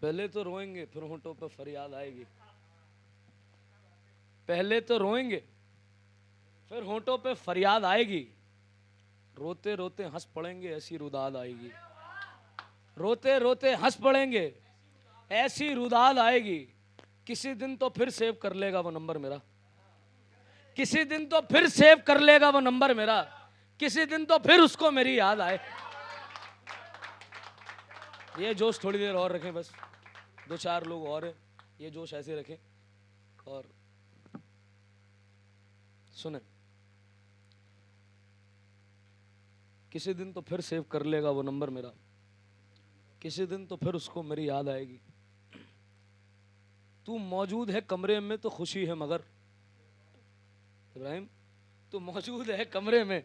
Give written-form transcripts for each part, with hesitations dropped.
पहले तो रोएंगे फिर होंठों पे फरियाद आएगी। पहले तो रोएंगे फिर होंठों पे फरियाद आएगी। रोते रोते हंस पड़ेंगे ऐसी रुदाद आएगी। रोते रोते हंस पड़ेंगे ऐसी रुदाद आएगी। किसी दिन तो फिर सेव कर लेगा वो नंबर मेरा। किसी दिन तो फिर सेव कर लेगा वो नंबर मेरा। किसी दिन तो फिर उसको मेरी याद आए। ये जोश थोड़ी देर और रखें, बस 2-4 लोग और हैं, ये जोश ऐसे रखें और सुने। किसी दिन तो फिर सेव कर लेगा वो नंबर मेरा। किसी दिन तो फिर उसको मेरी याद आएगी। तू मौजूद है कमरे में तो खुशी है मगर, इब्राहिम तू मौजूद है कमरे में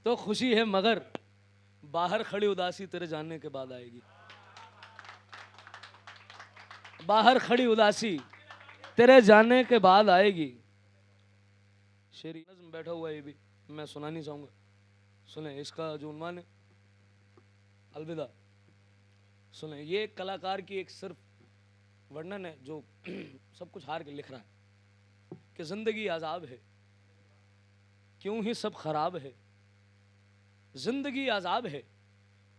तो खुशी है मगर, बाहर खड़ी उदासी तेरे जाने के बाद आएगी। बाहर खड़ी उदासी तेरे जाने के बाद आएगी। शेरी नज़्म बैठा हुआ है, ये भी मैं सुनानी चाहूंगा, सुने। इसका जो उन्वान है अलविदा, सुने। ये एक कलाकार की एक सिर्फ वर्णन है जो सब कुछ हार के लिख रहा है कि जिंदगी अजाब है क्यों ही सब खराब है। जिंदगी अजाब है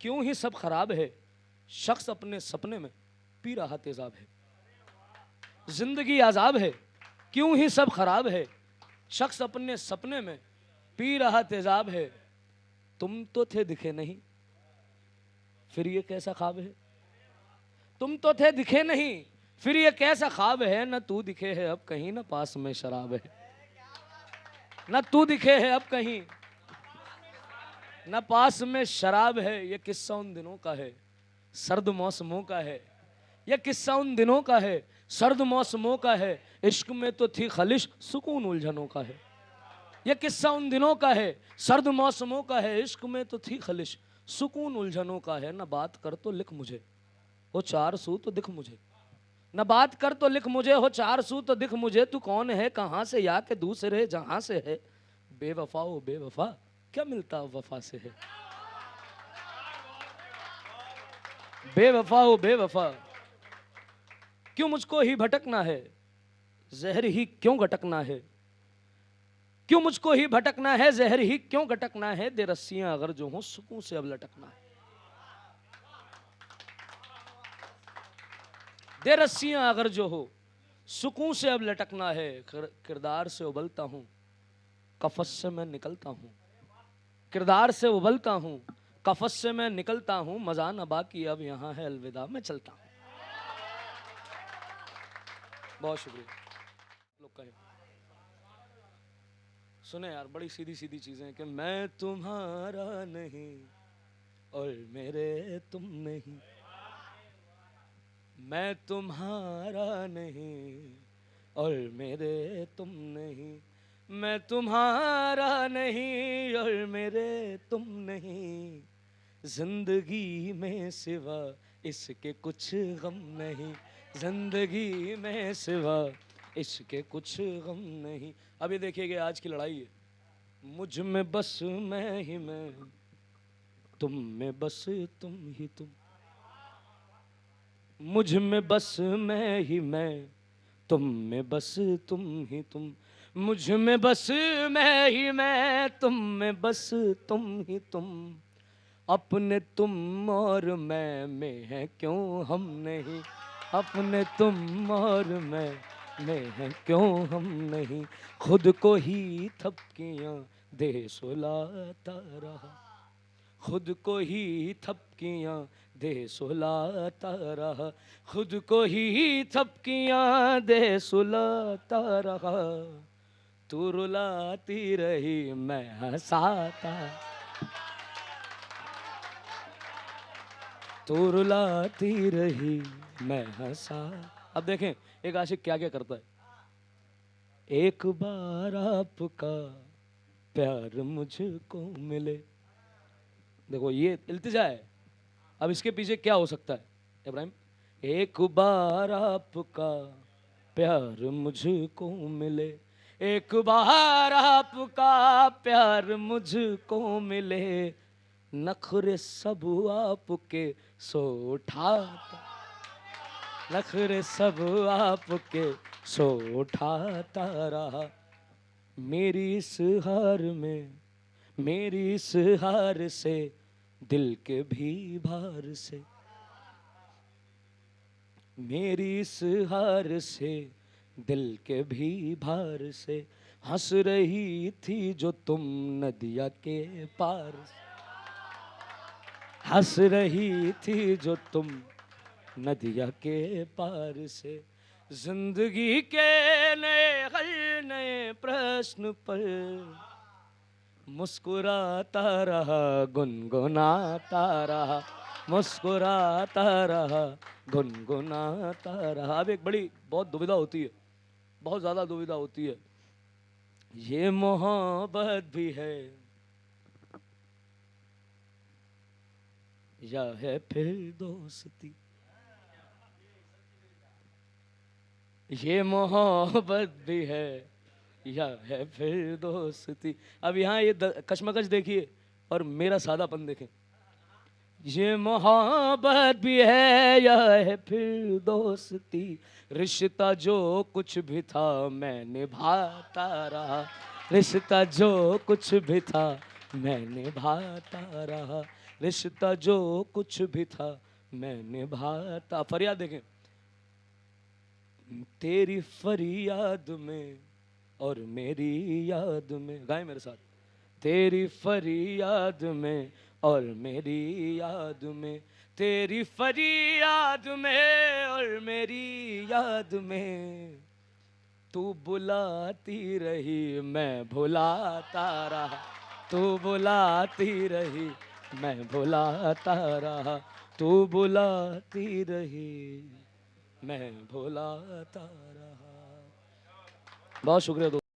क्यों ही सब खराब है। शख्स अपने सपने में पी रहा तेजाब है। जिंदगी अजाब है क्यों ही सब खराब है। शख्स अपने सपने में पी रहा तेजाब है। तुम तो थे दिखे नहीं फिर ये कैसा ख्वाब है। तुम तो थे दिखे नहीं फिर ये कैसा ख्वाब है। न तू दिखे है अब कहीं न पास में शराब है। न तू दिखे है अब कहीं न पास में शराब है। ये किस्सा उन दिनों का है सर्द मौसमों का है। ये किस्सा उन दिनों का है सर्द मौसमों का है। इश्क में तो थी खलिश सुकून उलझनों का है। ये किस्सा उन दिनों का है सर्द मौसमों का है। इश्क में तो थी खलिश सुकून उलझनों का है। न बात कर तो लिख मुझे हो 4 सू तो दिख मुझे। न बात कर तो लिख मुझे हो 4 सू तो दिख मुझे। तू कौन है कहाँ से या के दूसरे जहां से है। बेवफा ओ बेवफा क्या मिलता वफा से है। बेवफा ओ बेवफा क्यों मुझको ही भटकना है। जहर ही क्यों घटकना है। क्यों मुझको ही भटकना है। जहर ही क्यों घटकना है। दे रस्सियां अगर जो हो सुकून से अब लटकना है। दे रस्सियां अगर जो हो सुकून से अब लटकना है। किरदार से उबलता हूं कफस से मैं निकलता हूं। किरदार से उबलता हूं कफस से मैं निकलता हूं। मजा न बाकी अब यहां है अलविदा मैं चलता हूं। बहुत शुक्रिया लोग कहे। सुने यार, बड़ी सीधी सीधी चीजें कि मैं तुम्हारा नहीं और मेरे तुम नहीं। मैं तुम्हारा नहीं और मेरे तुम नहीं। मैं तुम्हारा नहीं और मेरे तुम नहीं। जिंदगी में सिवा इसके कुछ गम नहीं। जिंदगी में सिवा इसके कुछ गम नहीं। अभी देखिएगा आज की लड़ाई है। मुझ में बस मैं ही मैं, तुम में बस तुम ही तुम। मुझ में बस मैं ही मैं, तुम में बस तुम ही तुम। मुझ में बस मैं ही मैं, तुम में बस तुम ही तुम। अपने तुम और मैं में है क्यों हम नहीं। अपने तुम और मैं में है क्यों हम नहीं। खुद को ही थपकियां दे सुलाता रहा। खुद को ही थपकियां दे सुलाता रहा। खुद को ही थपकियां दे सुलाता रहा। तू रुलाती रही मैं हंसाता। तू रुलाती रही मैं हंसा। अब देखें एक आशिक क्या क्या करता है। एक बार आपका प्यार मुझको मिले। देखो ये इल्तिजा है। अब इसके पीछे क्या हो सकता है इब्राहिम। एक बार आपका प्यार मुझको मिले। एक बार आपका प्यार मुझको मिले। नखरे सब आपके सो उठाता। नखरे सब आपके सो उठाता रहा। मेरी इस हार में, मेरी इस हार से, दिल के भी भार से, मेरी इस हार से, दिल के भी भार से, हंस रही थी जो तुम नदिया के पार से, हंस रही थी जो तुम नदिया के पार से। जिंदगी के नए हल, नए प्रश्न पर मुस्कुराता रहा, गुनगुनाता रहा, मुस्कुराता रहा, गुनगुनाता रहा। अब एक बड़ी बहुत दुविधा होती है, बहुत ज्यादा दुविधा होती है। ये मोहब्बत भी है या है फिर दोस्ती, ये मोहब्बत भी है या है फिर दोस्ती। अब यहाँ ये कशमकश देखिए और मेरा सादापन देखें। ये मोहब्बत भी है या है फिर दोस्ती, रिश्ता जो कुछ भी था मैं निभाता रहा, रिश्ता जो कुछ भी था मैं निभाता रहा, रिश्ता जो कुछ भी था मैं निभाता। फरियाद देखें। तेरी फरियाद में और मेरी याद में, गाएं मेरे साथ। तेरी फरियाद में और मेरी याद में, तेरी फरियाद में और मेरी याद में, तू बुलाती रही मैं भुलाता रहा, तू बुलाती रही मैं भुलाता रहा, तू बुलाती रही मैं भुलाता रहा। बहुत शुक्रिया दोस्तों।